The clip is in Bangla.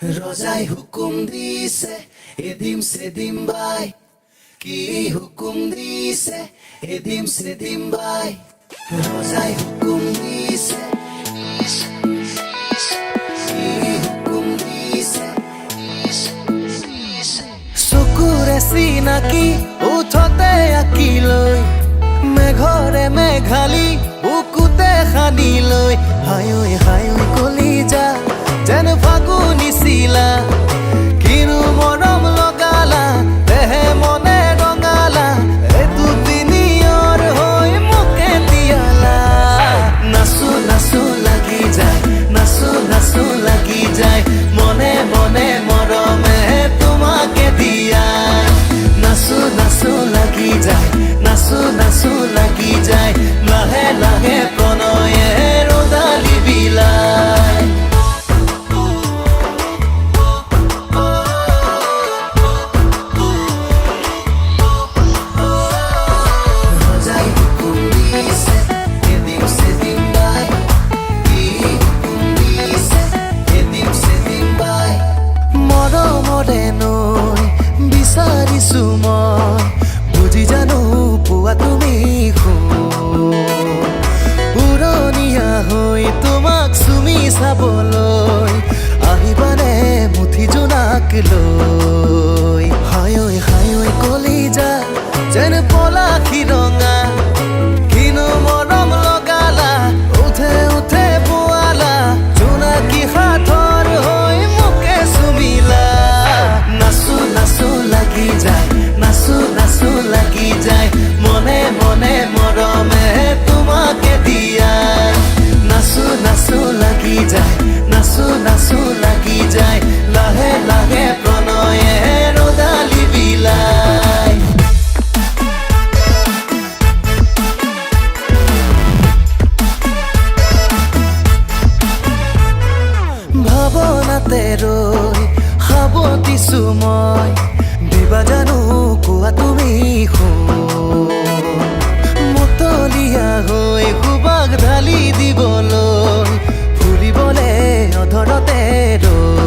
ৰজাই হুকুম দিছে এদিম সেদিম বাই, কি হুকুম দিছে এদিম সেদিম বাই, ৰজাই হুকুম দিছে কি হুকুম দিছে। চকুৰে চিনাকি উঠতে আঁকি লৈ, মেঘৰে মেঘালি বুকুতে সানি লৈ, হায়ৈ হায়ৈ কলিজা যেন ফাগুনি চিলা, কিনো মৰম লগালা দেহে মনে ৰঙালা, এইটো তিনিয়ৰ হৈ মোকে তিয়ালা। নাচো নাচো লাগি যায়, নাচো নাচো লাগি যায়, মনে মনে মৰমে তোমাকে দিয়া। নাচো নাচো লাগি যায়, নাচো নাচো লাগি যায়, লাহে লাহে প্ৰণয়ে ৰদালি বিলাই। বিচাৰিছো মই বুজি জানো পোৱা তুমি পুৰণীয়া হৈ তোমাক চুমি চাবলৈ আহিবানে মুঠি জোনাক লৈ। হায়ৈ হায়ৈ কলিজা যেন পলাশী ৰঙা, কিনো মৰম লগালা উঠে উঠে পোৱালা, জোনাকী হাতৰ হৈ মোকে চুমিলা। নাচো নাচো লাগি যায়, নাচো নাচো লাগি যায়, মনে মনে মৰমে তোমাকে দিয়া। নাচো নাচো লাগি যায়, নাচো নাচো লাগি যায়, লাহে লাহে প্ৰণয়ে ৰদালি বিলাই। ভাৱনাতে ৰৈ সাৱটিছো মই, দিবা জানো কোৱা তুমি মতলীয়া হৈ সুবাস ঢালি দিবলৈ, ফুৰিবলে অধৰতে ৰৈ।